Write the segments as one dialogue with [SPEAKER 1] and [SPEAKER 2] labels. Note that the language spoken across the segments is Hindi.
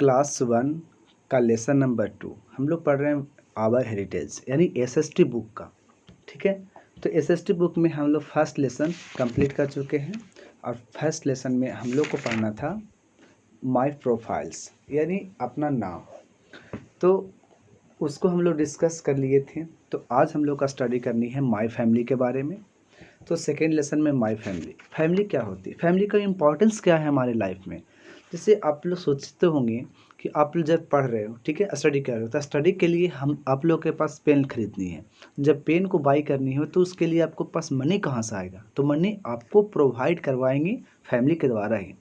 [SPEAKER 1] क्लास 1 का लेसन नंबर 2 हम लोग पढ़ रहे हैं आवर हेरिटेज यानी एसएसटी बुक का। ठीक है, तो एसएसटी बुक में हम लोग फर्स्ट लेसन कंप्लीट कर चुके हैं और फर्स्ट लेसन में हम लोग को पढ़ना था माय प्रोफाइल्स यानी अपना नाम। तो उसको हम लोग डिस्कस कर लिए थे। तो आज हम लोग का स्टडी करनी है माय फैमिली के बारे में। तो सेकेंड लेसन में माय फैमिली, फैमिली क्या होती है, फैमिली का इम्पोर्टेंस क्या है हमारे लाइफ में। जैसे आप लोग सोचते होंगे कि आप लोग जब पढ़ रहे हो, ठीक है, स्टडी कर रहे हो, तो स्टडी के लिए हम आप लोग के पास पेन खरीदनी है। जब पेन को बाई करनी हो तो उसके लिए आपको पास मनी कहाँ से आएगा, तो मनी आपको प्रोवाइड करवाएंगे फैमिली के द्वारा ही,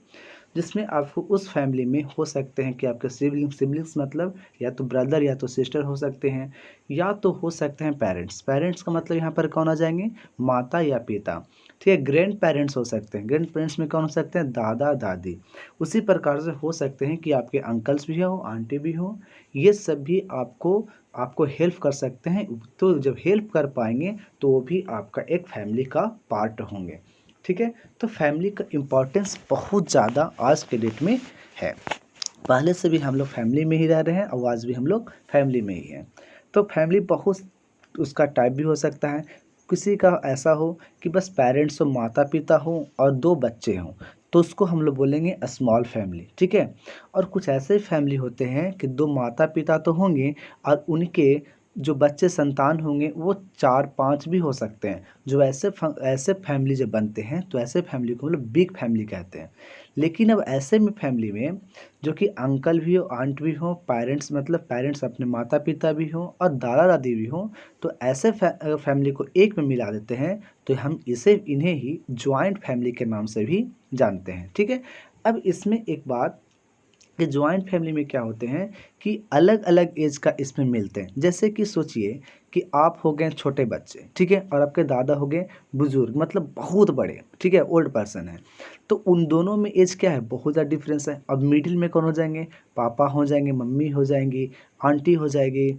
[SPEAKER 1] जिसमें आपको उस फैमिली में हो सकते हैं कि आपके सिबलिंग्स मतलब या तो ब्रदर या तो सिस्टर हो सकते हैं, या तो हो सकते हैं पेरेंट्स। पेरेंट्स का मतलब यहाँ पर कौन आ जाएंगे, माता या पिता। ठीक है, ग्रैंड पेरेंट्स हो सकते हैं, ग्रैंड पेरेंट्स में कौन हो सकते हैं, दादा दादी। उसी प्रकार से हो सकते हैं कि आपके अंकल्स भी हो, आंटी भी हो, ये सब भी आपको हेल्प कर सकते हैं। तो जब हेल्प कर पाएंगे तो वो भी आपका एक फैमिली का पार्ट होंगे। ठीक है, तो फैमिली का इम्पोर्टेंस बहुत ज़्यादा आज के डेट में है। पहले से भी हम लोग फैमिली में ही रह रहे हैं और आज भी हम लोग फैमिली में ही हैं। तो फैमिली बहुत उसका टाइप भी हो सकता है। किसी का ऐसा हो कि बस पेरेंट्स हो, माता पिता हो और 2 बच्चे हों, तो उसको हम लोग बोलेंगे स्मॉल फैमिली। ठीक है, और कुछ ऐसे फैमिली होते हैं कि 2 माता पिता तो होंगे और उनके जो बच्चे संतान होंगे वो 4-5 भी हो सकते हैं। जो ऐसे फैमिली जब बनते हैं तो ऐसे फैमिली को हम लोग बिग फैमिली कहते हैं। लेकिन अब ऐसे में फैमिली में जो कि अंकल भी हो, आंट भी हो, पेरेंट्स मतलब पेरेंट्स अपने माता पिता भी हो और दादा दादी भी हो, तो ऐसे फैमिली को एक में मिला देते हैं। तो हम इन्हें ही ज्वाइंट फैमिली के नाम से भी जानते हैं। ठीक है, अब इसमें एक बात कि ज्वाइंट फैमिली में क्या होते हैं कि अलग अलग एज का इसमें मिलते हैं। जैसे कि सोचिए कि आप हो गए छोटे बच्चे, ठीक है, और आपके दादा हो गए बुजुर्ग मतलब बहुत बड़े, ठीक है, ओल्ड पर्सन है। तो उन दोनों में एज क्या है, बहुत ज़्यादा डिफरेंस है। अब मिडिल में कौन हो जाएंगे, पापा हो जाएंगे, मम्मी हो जाएंगी, आंटी हो जाएगी,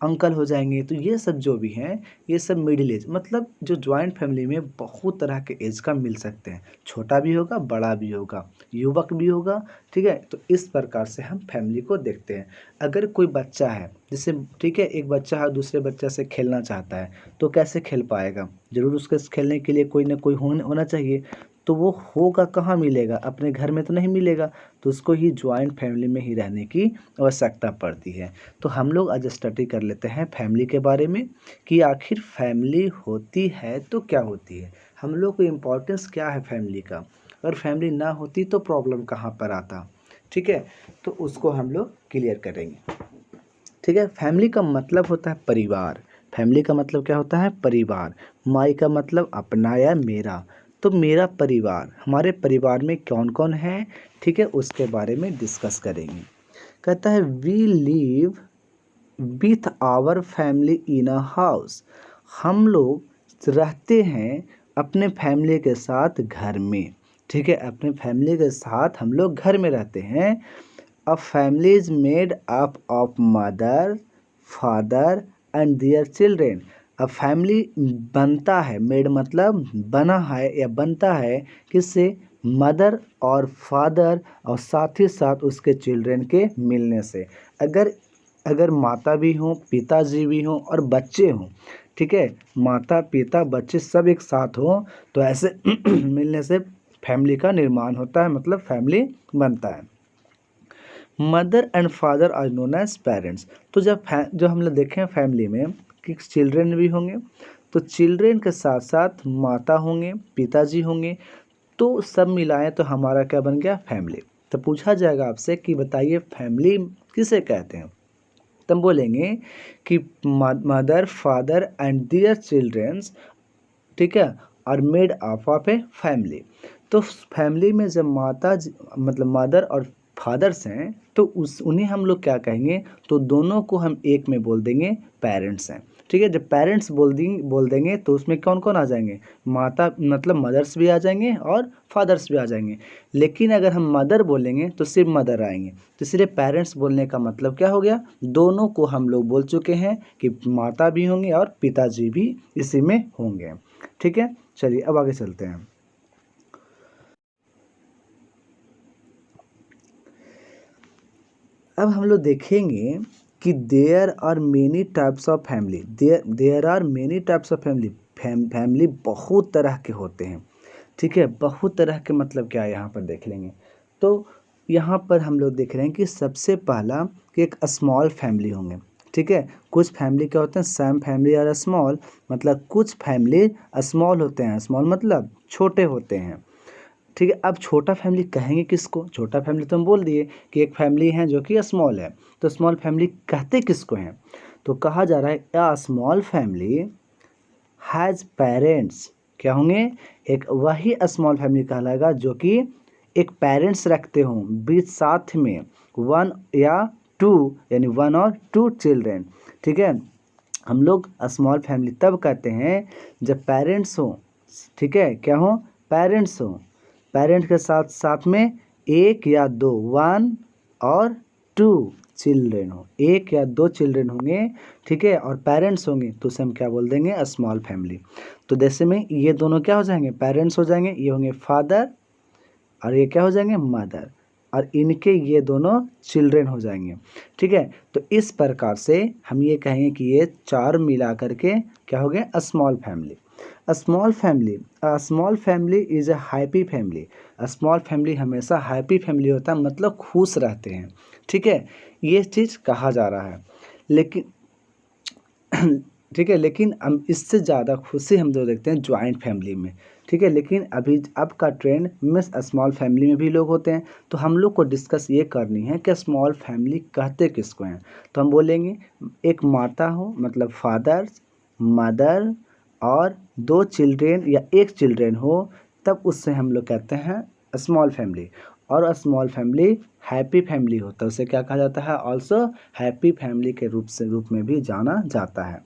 [SPEAKER 1] अंकल हो जाएंगे। तो ये सब जो भी हैं ये सब मिडिल एज, मतलब जो ज्वाइंट फैमिली में बहुत तरह के एज का मिल सकते हैं। छोटा भी होगा, बड़ा भी होगा, युवक भी होगा। ठीक है, तो इस प्रकार से हम फैमिली को देखते हैं। अगर कोई बच्चा है, जैसे ठीक है, एक बच्चा है दूसरे बच्चा से खेलना चाहता है, तो कैसे खेल पाएगा, ज़रूर उसके खेलने के लिए कोई ना कोई होना चाहिए। तो वो होगा कहाँ मिलेगा, अपने घर में तो नहीं मिलेगा, तो उसको ही ज्वाइंट फैमिली में ही रहने की आवश्यकता पड़ती है। तो हम लोग आज स्टडी कर लेते हैं फैमिली के बारे में कि आखिर फैमिली होती है तो क्या होती है, हम लोग को इम्पोर्टेंस क्या है फैमिली का, अगर फैमिली ना होती तो प्रॉब्लम कहाँ पर आता। ठीक है, तो उसको हम लोग क्लियर करेंगे। ठीक है, फैमिली का मतलब होता है परिवार। फैमिली का मतलब क्या होता है, परिवार। माई का मतलब अपना या मेरा, तो मेरा परिवार, हमारे परिवार में कौन कौन है, ठीक है, उसके बारे में डिस्कस करेंगे। कहता है we live with our family in a house, हम लोग रहते हैं अपने फैमिली के साथ घर में। ठीक है, अपने फैमिली के साथ हम लोग घर में रहते हैं। A family is made up of mother, father and their children. A family बनता है, मेड मतलब बना है या बनता है, किससे, मदर और फादर और साथ ही साथ उसके चिल्ड्रेन के मिलने से। अगर अगर माता भी हों, पिताजी भी हों और बच्चे हों, ठीक है, माता पिता बच्चे सब एक साथ हों, तो ऐसे मिलने से फैमिली का निर्माण होता है, मतलब फैमिली बनता है। Mother and father are known as parents. तो जो हम लोग देखें फैमिली में कि चिल्ड्रेन भी होंगे, तो चिल्ड्रेन के साथ साथ माता होंगे, पिताजी होंगे, तो सब मिलाएं तो हमारा क्या बन गया, फैमिली। तो पूछा जाएगा आपसे कि बताइए फैमिली किसे कहते हैं, तब बोलेंगे कि mother father and their childrens, ठीक है, are made of a family. तो फैमिली में जब मतलब मदर और फादर्स हैं तो उन्हें हम लोग क्या कहेंगे, तो दोनों को हम एक में बोल देंगे पेरेंट्स हैं। ठीक है, जब पेरेंट्स बोल देंगे तो उसमें कौन कौन आ जाएंगे, माता मतलब मदर्स भी आ जाएंगे और फादर्स भी आ जाएंगे। लेकिन अगर हम मदर बोलेंगे तो सिर्फ मदर आएंगे। तो इसलिए पेरेंट्स बोलने का मतलब क्या हो गया, दोनों को हम लोग बोल चुके हैं कि माता भी होंगे और पिताजी भी इसी में होंगे। ठीक है, चलिए अब आगे चलते हैं। अब हम लोग देखेंगे कि there are many types of family. There are many types of family. Family बहुत तरह के होते हैं, ठीक है। बहुत तरह के मतलब क्या है यहाँ पर देख लेंगे। तो यहाँ पर हम लोग देख रहे हैं कि सबसे पहला कि एक स्मॉल फैमिली होंगे, ठीक है। कुछ फैमिली क्या होते हैं, सम फैमिली और स्मॉल, मतलब कुछ फैमिली स्मॉल होते हैं। स्मॉल मतलब छोटे होते हैं, ठीक है। अब छोटा फैमिली कहेंगे किसको? छोटा फैमिली तो हम बोल दिए कि एक फैमिली है जो कि स्मॉल है, तो स्मॉल फैमिली कहते किसको हैं? तो कहा जा रहा है a small family has parents. क्या होंगे? एक वही स्मॉल फैमिली कहलाएगा जो कि एक पेरेंट्स रखते हों बीच साथ में, वन या टू, यानी वन और टू चिल्ड्रेन, ठीक है। हम लोग स्मॉल फैमिली तब कहते हैं जब पेरेंट्स हों, ठीक है। क्या हो? पेरेंट्स हों। पेरेंट्स के साथ साथ में एक या दो, वन और टू चिल्ड्रेन हो, एक या दो चिल्ड्रेन होंगे, ठीक है, और पेरेंट्स होंगे, तो उसे हम क्या बोल देंगे? Small family. तो जैसे में ये दोनों क्या हो जाएंगे? पेरेंट्स हो जाएंगे, ये होंगे फादर, और ये क्या हो जाएंगे? मदर, और इनके ये दोनों चिल्ड्रेन हो जाएंगे, ठीक है। तो इस प्रकार से हम ये कहेंगे कि ये चार मिला करके क्या हो गया? A small family. A small family is a happy family. A small family हमेशा हैप्पी फैमिली होता है, मतलब खुश रहते हैं, ठीक है। ये चीज़ कहा जा रहा है, लेकिन ठीक है, लेकिन हम इससे ज़्यादा खुशी हम लोग देखते हैं जॉइंट फैमिली में, ठीक है। लेकिन अभी अब का ट्रेंड में स्मॉल फैमिली में भी लोग होते हैं, तो हम लोग को डिस्कस ये करनी है कि स्मॉल फैमिली कहते किसको हैं। तो हम बोलेंगे एक माता हो, मतलब फादर, मदर और दो चिल्ड्रेन या एक चिल्ड्रेन हो, तब उससे हम लोग कहते हैं स्मॉल फैमिली। और स्मॉल फैमिली हैप्पी फैमिली होता है, उसे क्या कहा जाता है? ऑल्सो हैप्पी फैमिली के रूप में भी जाना जाता है।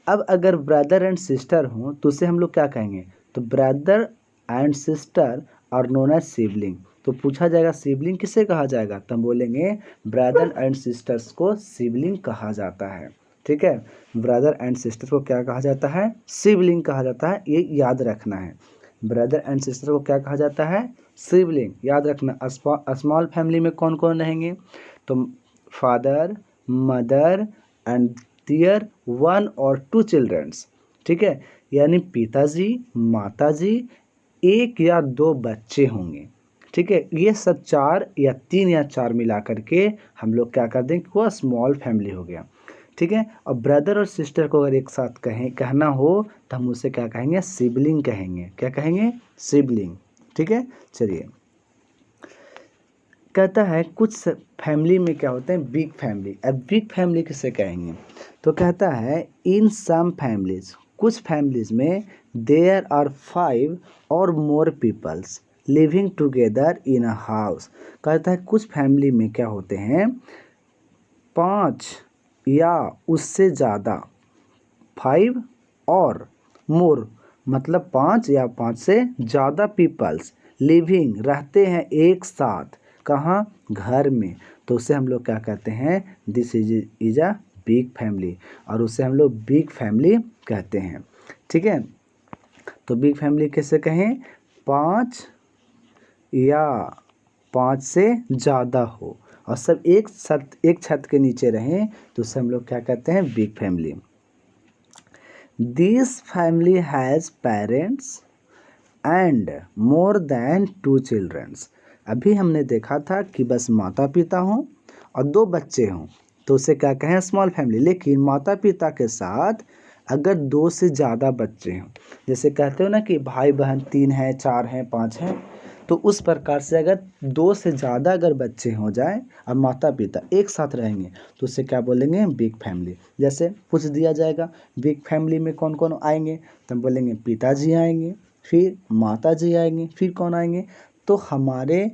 [SPEAKER 1] अब अगर ब्रदर एंड सिस्टर हों तो उसे हम लोग क्या कहेंगे? तो brother and sister are known as sibling. तो पूछा जाएगा सिबलिंग किसे कहा जाएगा? तो हम बोलेंगे ब्रदर एंड सिस्टर्स को सिबलिंग कहा जाता है, ठीक है। ब्रदर एंड सिस्टर को क्या कहा जाता है? सिबलिंग कहा जाता है, ये याद रखना है। ब्रदर एंड सिस्टर को क्या कहा जाता है? सिबलिंग, याद रखना। स्मॉल फैमिली में कौन कौन रहेंगे? तो father, mother and their one और टू चिल्ड्रंस, ठीक है। यानी पिताजी, माताजी, एक या दो बच्चे होंगे, ठीक है। ये सब चार या तीन या चार मिला करके हम लोग क्या कर दें कि वो स्मॉल फैमिली हो गया, ठीक है। और ब्रदर और सिस्टर को अगर एक साथ कहना हो तो हम उसे क्या कहेंगे? सिबलिंग कहेंगे। क्या कहेंगे? सिबलिंग, ठीक है। चलिए, कहता है कुछ फैमिली में क्या होते हैं? Big family. अब बिग फैमिली किसे कहेंगे? तो कहता है इन सम फैमिलीज, कुछ फैमिलीज में देयर आर 5 और more peoples living together in a house. कहता है कुछ फैमिली में क्या होते हैं? 5 या उससे ज़्यादा, 5 और मोर मतलब 5 या 5 से ज़्यादा पीपल्स लिविंग रहते हैं एक साथ, कहाँ? घर में। तो उसे हम लोग क्या कहते हैं? This is a big family, और उसे हम लोग बिग फैमिली कहते हैं, ठीक है। तो बिग फैमिली कैसे कहें? 5 या 5 से ज़्यादा हो और सब एक छत के नीचे रहें, तो उसे हम लोग क्या कहते हैं? Big family. This family has parents and more than 2 childrens. अभी हमने देखा था कि बस माता पिता हों और 2 बच्चे हों, तो उसे क्या कहें? Small family. लेकिन माता पिता के साथ अगर 2 से ज़्यादा बच्चे हों, जैसे कहते हो ना कि भाई बहन 3 हैं, 4 हैं, 5 हैं, तो उस प्रकार से अगर 2 से ज़्यादा अगर बच्चे हो जाएं और माता पिता एक साथ रहेंगे, तो उसे क्या बोलेंगे? Big family. जैसे पूछ दिया जाएगा बिग फैमिली में कौन कौन आएंगे, तो हम बोलेंगे पिताजी आएंगे, फिर माताजी आएंगे, फिर कौन आएंगे? तो हमारे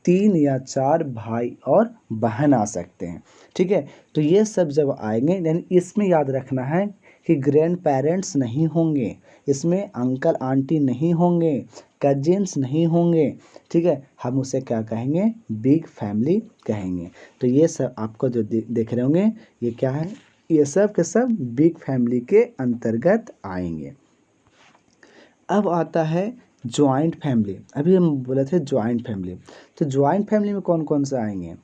[SPEAKER 1] 3 या 4 भाई और बहन आ सकते हैं, ठीक है। तो ये सब जब आएंगे, यानी इसमें याद रखना है कि ग्रैंड पेरेंट्स नहीं होंगे, इसमें अंकल आंटी नहीं होंगे, कजिन्स नहीं होंगे, ठीक है। हम उसे क्या कहेंगे? बिग फैमिली कहेंगे। तो ये सब आपको जो देख रहे होंगे, ये क्या है? ये सब के सब बिग फैमिली के अंतर्गत आएंगे। अब आता है जॉइंट फैमिली। अभी हम बोले थे जॉइंट फैमिली, तो जॉइंट फैमिली में कौन कौन से आएंगे?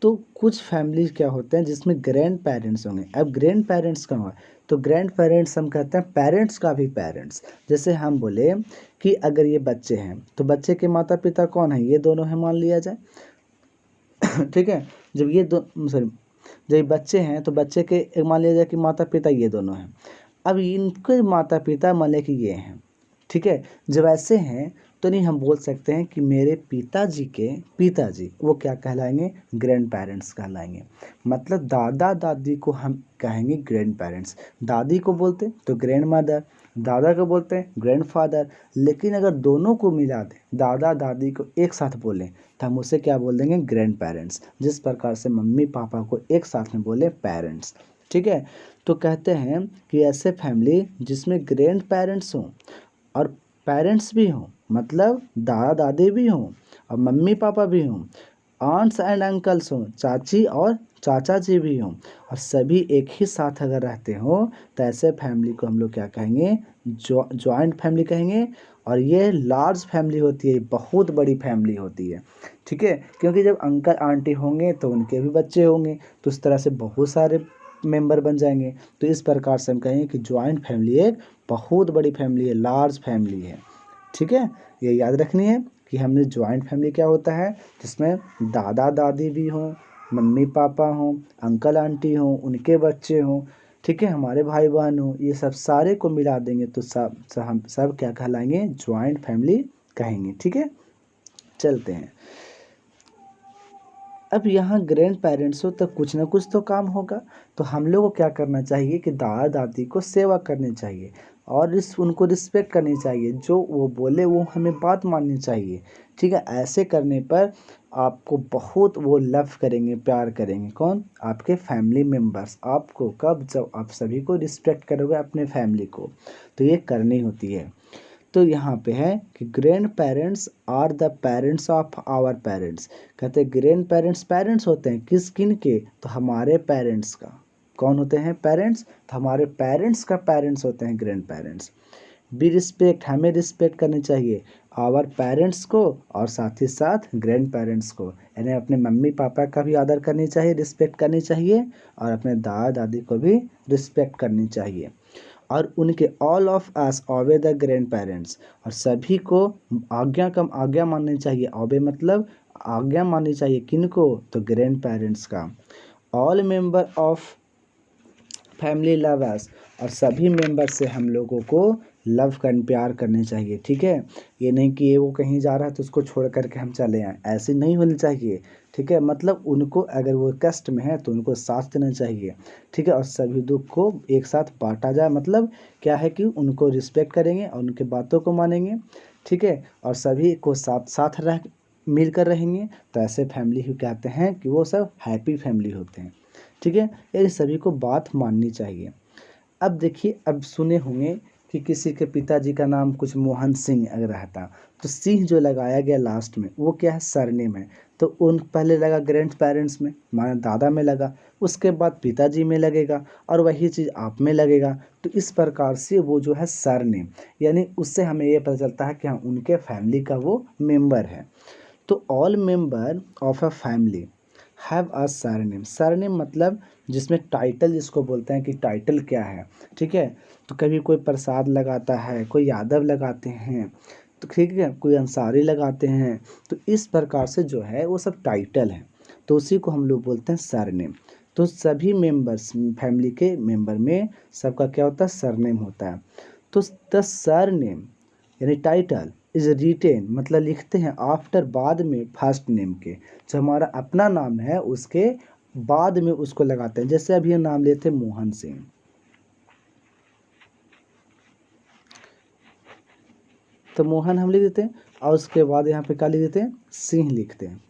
[SPEAKER 1] तो कुछ फैमिलीज क्या होते हैं जिसमें ग्रैंड पेरेंट्स होंगे। अब ग्रैंड पेरेंट्स का हुआ तो ग्रैंड पेरेंट्स हम कहते हैं पेरेंट्स का भी पेरेंट्स। जैसे हम बोले कि अगर ये बच्चे हैं तो बच्चे के माता पिता कौन है, ये दोनों हैं मान लिया जाए। ठीक है, जब ये दो सॉरी जब ये बच्चे हैं तो बच्चे के मान लिया जाए कि माता पिता ये दोनों हैं। अब इनके माता पिता मान लें कि ये हैं, ठीक है। जब ऐसे हैं तो नहीं हम बोल सकते हैं कि मेरे पिताजी के पिताजी वो क्या कहलाएंगे, ग्रैंड पेरेंट्स कहलाएंगे। मतलब दादा दादी को हम कहेंगे ग्रैंड पेरेंट्स, दादी को बोलते तो ग्रैंड मदर, दादा को बोलते हैं ग्रैंड फादर। लेकिन अगर दोनों को मिला दें, दादा दादी को एक साथ बोलें तो हम उसे क्या बोल देंगे, ग्रैंड पेरेंट्स। जिस प्रकार से मम्मी पापा को एक साथ में बोले पेरेंट्स, ठीक है। तो कहते हैं कि ऐसे फैमिली जिसमें ग्रैंड पेरेंट्स हों और पेरेंट्स भी हों, मतलब दादा दादी भी हों और मम्मी पापा भी हों, आंट्स एंड अंकल्स हों, चाची और चाचा जी भी हों, और सभी एक ही साथ अगर रहते हों तो ऐसे फैमिली को हम लोग क्या कहेंगे, जॉइंट फैमिली कहेंगे। और ये लार्ज फैमिली होती है, बहुत बड़ी फैमिली होती है, ठीक है। क्योंकि जब अंकल आंटी होंगे तो उनके भी बच्चे होंगे, तो इस तरह से बहुत सारे मेंबर बन जाएंगे। तो इस प्रकार से हम कहेंगे कि जॉइंट फैमिली एक बहुत बड़ी फैमिली है, लार्ज फैमिली है, ठीक है। ये याद रखनी है कि हमने जॉइंट फैमिली क्या होता है, जिसमें दादा दादी भी हों, मम्मी पापा हों, अंकल आंटी हों, उनके बच्चे हों, ठीक है, हमारे भाई बहन हों, ये सब सारे को मिला देंगे तो हम सब क्या कहलाएंगे, जॉइंट फैमिली कहेंगे, ठीक है। चलते हैं, अब यहाँ ग्रैंड पेरेंट्स हो तो कुछ ना कुछ तो काम होगा। तो हम लोग को क्या करना चाहिए कि दादा दादी को सेवा करनी चाहिए और उनको रिस्पेक्ट करनी चाहिए, जो वो बोले वो हमें बात माननी चाहिए, ठीक है। ऐसे करने पर आपको बहुत वो लव करेंगे, प्यार करेंगे, कौन, आपके फैमिली मेम्बर्स आपको। कब, जब आप सभी को रिस्पेक्ट करोगे अपने फैमिली को, तो ये करनी होती है। तो यहाँ पे है कि grand parents are the parents of our parents. कहते हैं ग्रैंड पेरेंट्स पेरेंट्स होते हैं किस किन के, तो हमारे पेरेंट्स का। कौन होते हैं, पेरेंट्स, तो हमारे पेरेंट्स का पेरेंट्स होते हैं ग्रैंड पेरेंट्स। बी रिस्पेक्ट, हमें रिस्पेक्ट करनी चाहिए आवर पेरेंट्स को और साथ ही साथ ग्रैंड पेरेंट्स को, यानी अपने मम्मी पापा का भी आदर करनी चाहिए, रिस्पेक्ट करनी चाहिए, और अपने दादा दादी को भी रिस्पेक्ट करनी चाहिए। और उनके all of us obey the grand parents, और सभी को आज्ञा माननी चाहिए। ओबे मतलब आज्ञा माननी चाहिए, किनको, तो ग्रैंड पेरेंट्स का। All member of family love us, और सभी मेंबर से हम लोगों को लव कर प्यार करने चाहिए, ठीक है। ये नहीं कि ये वो कहीं जा रहा है तो उसको छोड़ करके हम चले आए, ऐसे नहीं होनी चाहिए, ठीक है। मतलब उनको अगर वो कष्ट में है तो उनको साथ देना चाहिए, ठीक है। और सभी दुख को एक साथ बांटा जाए, मतलब क्या है कि उनको रिस्पेक्ट करेंगे और उनके बातों को मानेंगे, ठीक है। और सभी को साथ साथ रह मिलकर रहेंगे, तो ऐसे फैमिली ही कहते हैं कि वो सब हैप्पी फैमिली होते हैं, ठीक है। ये सभी को बात माननी चाहिए। अब देखिए, अब सुने होंगे कि किसी के पिताजी का नाम कुछ मोहन सिंह अगर रहता, तो सिंह जो लगाया गया लास्ट में वो क्या है, सरनेम है। तो उन पहले लगा ग्रैंड पेरेंट्स में, माना दादा में लगा, उसके बाद पिताजी में लगेगा, और वही चीज़ आप में लगेगा। तो इस प्रकार से वो जो है सरनेम, यानी उससे हमें ये पता चलता है कि हाँ उनके फैमिली का वो मेंबर है। तो all member of a family have a surname. Surname मतलब जिसमें टाइटल, जिसको बोलते हैं कि टाइटल क्या है, ठीक है। तो कभी कोई प्रसाद लगाता है, कोई यादव लगाते हैं, तो ठीक है, कोई अंसारी लगाते हैं। तो इस प्रकार से जो है वो सब टाइटल है, तो उसी को हम लोग बोलते हैं सरनेम। तो सभी मेंबर्स, फैमिली के मेंबर में सबका क्या होता है, सरनेम होता है। तो द सरनेम यानी टाइटल इज रिटेन, मतलब लिखते हैं आफ्टर, बाद में, फर्स्ट नेम के। जो हमारा अपना नाम है उसके बाद में उसको लगाते हैं। जैसे अभी हम नाम लेते हैं मोहन सिंह, तो मोहन हम लिख देते हैं, और उसके बाद यहाँ पे क्या लिख देते हैं, सिंह लिखते हैं।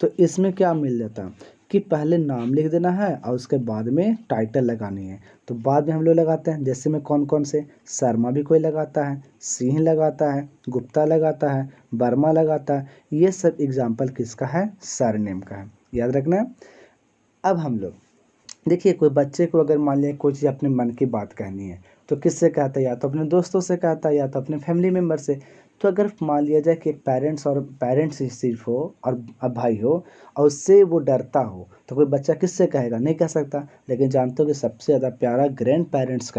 [SPEAKER 1] तो इसमें क्या मिल जाता है कि पहले नाम लिख देना है और उसके बाद में टाइटल लगानी है। तो बाद में हम लोग लगाते हैं, जैसे में कौन कौन से, शर्मा भी कोई लगाता है, सिंह लगाता है, गुप्ता लगाता है, वर्मा लगाता है। ये सब एग्जाम्पल किसका है, सरनेम का है, याद रखना है। अब हम लोग देखिए, कोई बच्चे को अगर मान लिया कोई चीज़ अपने मन की बात कहनी है तो किससे कहता है, या तो अपने दोस्तों से कहता है या तो अपने फैमिली मेम्बर से। तो अगर मान लिया जाए कि पेरेंट्स ही सिर्फ हो और अब भाई हो, और उससे वो डरता हो तो कोई बच्चा किससे कहेगा, नहीं कह सकता। लेकिन जानते हो कि सबसे ज़्यादा प्यारा ग्रैंड पेरेंट्स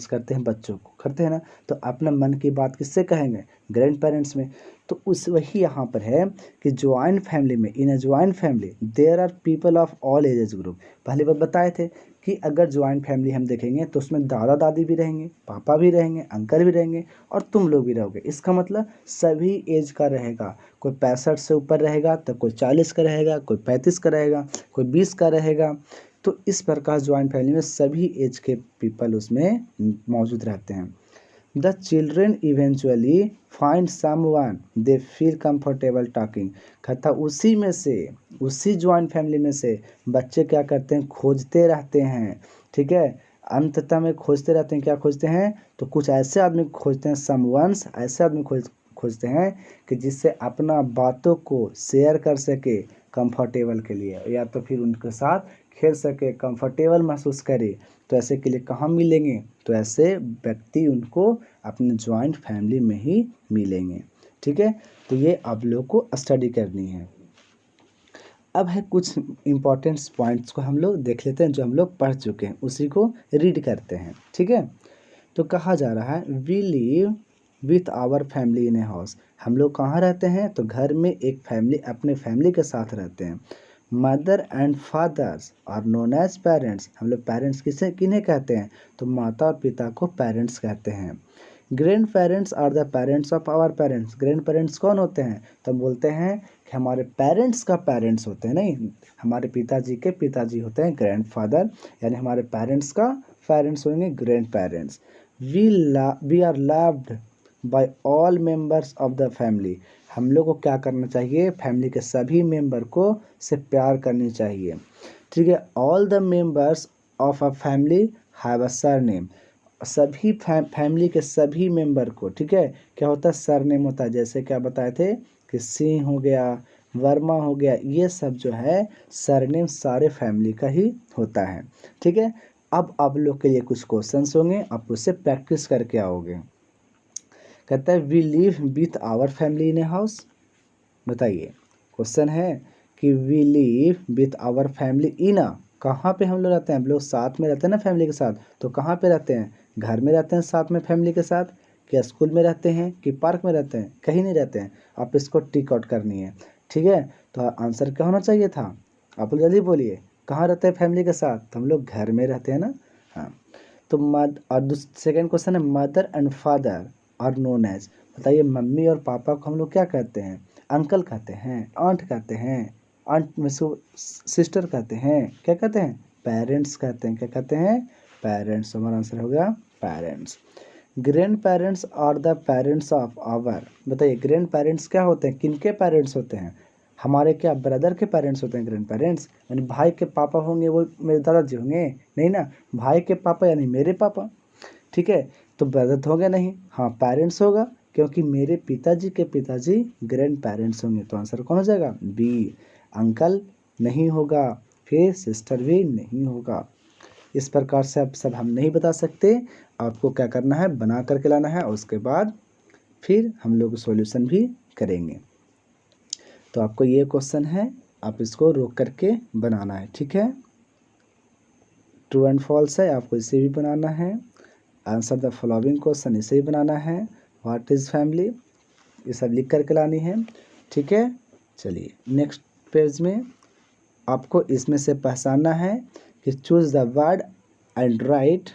[SPEAKER 1] करते हैं बच्चों को, करते हैं ना। तो अपना मन की बात किससे कहेंगे, ग्रैंड पेरेंट्स में। तो उस वही यहाँ पर है कि ज्वाइंट फैमिली में, in a joint family there are people of all ages group. पहले बात बताए थे कि अगर ज्वाइंट फैमिली हम देखेंगे तो उसमें दादा दादी भी रहेंगे, पापा भी रहेंगे, अंकल भी रहेंगे और तुम लोग भी रहोगे। इसका मतलब सभी एज का रहेगा, कोई 65 से ऊपर रहेगा तो कोई 40 का रहेगा, कोई 35 का रहेगा, कोई 20 का रहेगा। तो इस प्रकार ज्वाइंट फैमिली में सभी एज के पीपल उसमें मौजूद रहते हैं। The children eventually find someone they feel comfortable talking. कहता उसी ज्वाइंट फैमिली में से बच्चे क्या करते हैं, खोजते रहते हैं। ठीक है, अंततः में खोजते रहते हैं, क्या खोजते हैं, तो कुछ ऐसे आदमी खोजते हैं, समवंस ऐसे आदमी खोजते हैं कि जिससे अपना बातों को शेयर कर सके कंफर्टेबल के लिए, या तो फिर उनके साथ खेल सके, कंफर्टेबल महसूस करे। तो ऐसे के लिए कहाँ मिलेंगे, तो ऐसे व्यक्ति उनको अपने ज्वाइंट फैमिली में ही मिलेंगे। ठीक है, तो ये आप लोग को स्टडी करनी है। अब है कुछ इम्पोर्टेंट पॉइंट्स को हम लोग देख लेते हैं जो हम लोग पढ़ चुके हैं, उसी को रीड करते हैं। ठीक है, तो कहा जा रहा है we live with our family in a house. हम लोग कहाँ रहते हैं, तो घर में एक फैमिली, अपने फैमिली के साथ रहते हैं। Mother and fathers are known as parents. हम लोग पेरेंट्स किन्हें कहते हैं, तो माता और पिता को पेरेंट्स कहते हैं। Grand parents are the parents of our parents. Grand parents कौन होते हैं, तो हम बोलते हैं कि हमारे पेरेंट्स का पेरेंट्स होते हैं, नहीं, हमारे पिताजी के पिताजी होते हैं ग्रैंड फादर, यानी हमारे पेरेंट्स का पेरेंट्स होंगे grand parents. We are loved by all members of the family. हम लोग को क्या करना चाहिए, फैमिली के सभी मेंबर को से प्यार करनी चाहिए। ठीक है, all the members of a family have a surname. सभी फैमिली के सभी मेंबर को, ठीक है, क्या होता है, सरनेम होता है। जैसे क्या बताए थे कि सिंह हो गया, वर्मा हो गया, ये सब जो है सरनेम सारे फैमिली का ही होता है। ठीक है, अब आप लोग के लिए कुछ क्वेश्चंस होंगे, आप उससे प्रैक्टिस करके आओगे। कहता है we live with our family in a house. बताइए, क्वेश्चन है कि we live with our family in a, कहाँ पे हम लोग रहते हैं, हम लोग साथ में रहते हैं ना फैमिली के साथ, तो कहाँ पे रहते हैं, घर में रहते हैं साथ में फैमिली के साथ, क्या स्कूल में रहते हैं कि पार्क में रहते हैं, कहीं नहीं रहते हैं। आप इसको टिक आउट करनी है। ठीक है, तो आंसर क्या होना चाहिए था, आप लोग जल्दी बोलिए, कहाँ रहते हैं फैमिली के साथ, तो हम लोग घर में रहते हैं ना। हाँ, तो और सेकेंड क्वेश्चन है mother and father are known as. बताइए, मम्मी और पापा को हम लोग क्या कहते हैं, अंकल कहते हैं, आंट कहते हैं, आंट में सिस्टर कहते हैं, क्या कहते हैं, पेरेंट्स कहते हैं। क्या कहते हैं, पेरेंट्स। हमारा आंसर हो गया parents. Grand parents are the parents of our. बताइए, ग्रैंड पेरेंट्स क्या होते हैं, किनके पेरेंट्स होते हैं, हमारे क्या ब्रदर के पेरेंट्स होते हैं ग्रैंड पेरेंट्स, यानी भाई के पापा होंगे वो मेरे दादाजी होंगे, नहीं ना, भाई के पापा यानी मेरे पापा। ठीक है, तो ब्रदर तो होगा नहीं, हाँ पेरेंट्स होगा, क्योंकि मेरे पिताजी के पिताजी ग्रैंड पेरेंट्स होंगे। तो आंसर कौन हो जाएगा, बी। अंकल नहीं होगा, फिर सिस्टर भी नहीं होगा। इस प्रकार से अब सब हम नहीं बता सकते, आपको क्या करना है, बना करके लाना है, और उसके बाद फिर हम लोग सॉल्यूशन भी करेंगे। तो आपको ये क्वेश्चन है, आप इसको रोक करके बनाना है। ठीक है, ट्रू एंड फॉल्स है, आपको इसे भी बनाना है। आंसर द फॉलोइंग क्वेश्चन, इसे ही बनाना है। व्हाट इज़ फैमिली, ये सब लिख करके लानी है। ठीक है, चलिए नेक्स्ट पेज में आपको इसमें से पहचानना है कि choose the word and right.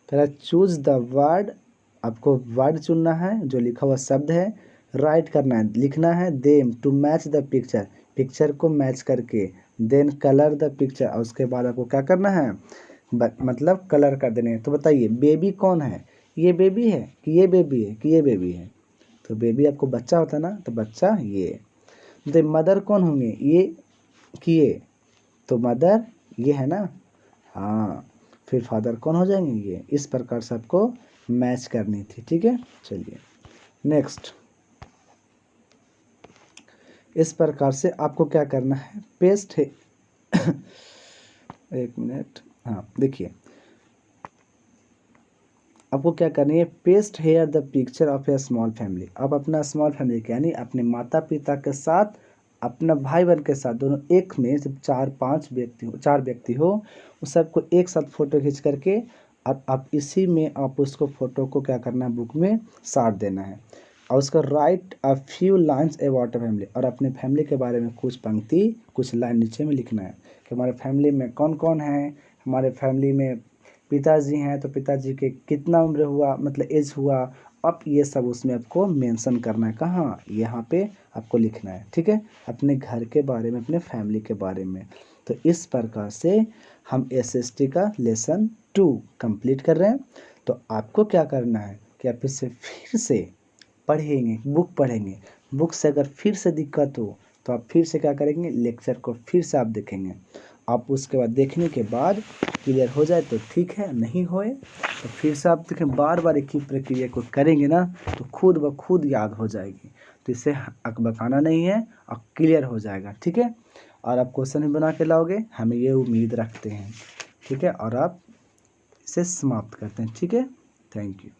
[SPEAKER 1] पहले चूज द वर्ड, आपको वर्ड चुनना है, जो लिखा हुआ शब्द है, राइट करना है, लिखना है, them to match the picture, picture को मैच करके, देन कलर द पिक्चर, और उसके बाद आपको क्या करना है, मतलब कलर कर देने। तो बताइए, बेबी कौन है, ये बेबी है कि ये बेबी है कि ये बेबी है, तो बेबी आपको बच्चा होता है ना, तो बच्चा ये। तो मदर कौन होंगे, ये कि ये, तो मदर ये है ना, हाँ, फिर फादर कौन हो जाएंगे, ये। इस प्रकार से आपको मैच करनी थी। ठीक है, चलिए नेक्स्ट। इस प्रकार से आपको क्या करना है, पेस्ट है। 1 मिनट, हाँ देखिए, आपको क्या करनी है, paste here the picture of a small family. आप अपना स्मॉल फैमिली के यानी अपने माता पिता के साथ, अपना भाई बहन के साथ, दोनों एक में जब 4 व्यक्ति हो उस सबको एक साथ फ़ोटो खींच करके अब आप इसी में आप उसको फ़ोटो को क्या करना है, बुक में साट देना है। और उसका right a few lines about a family, और अपने फैमिली के बारे में कुछ पंक्ति कुछ लाइन नीचे में लिखना है कि हमारे फैमिली में कौन कौन है। हमारे फैमिली में पिताजी हैं तो पिताजी के कितना उम्र हुआ, मतलब एज हुआ। अब ये सब उसमें आपको मेंशन करना है, कहाँ, यहाँ पे आपको लिखना है। ठीक है, अपने घर के बारे में, अपने फैमिली के बारे में। तो इस प्रकार से हम एसएसटी का लेसन 2 कंप्लीट कर रहे हैं। तो आपको क्या करना है कि आप इसे फिर से पढ़ेंगे, बुक पढ़ेंगे। बुक से अगर फिर से दिक्कत हो तो आप फिर से क्या करेंगे, लेक्चर को फिर से आप देखेंगे। आप उसके बाद देखने के बाद क्लियर हो जाए तो ठीक है, नहीं होए तो फिर से आप देखें, बार बार एक ही प्रक्रिया को करेंगे ना तो खुद ब खुद याद हो जाएगी। तो इससे अकबकाना नहीं है और क्लियर हो जाएगा। ठीक है, और आप क्वेश्चन भी बना के लाओगे, हमें ये उम्मीद रखते हैं। ठीक है, और आप इसे समाप्त करते हैं। ठीक है, थैंक यू।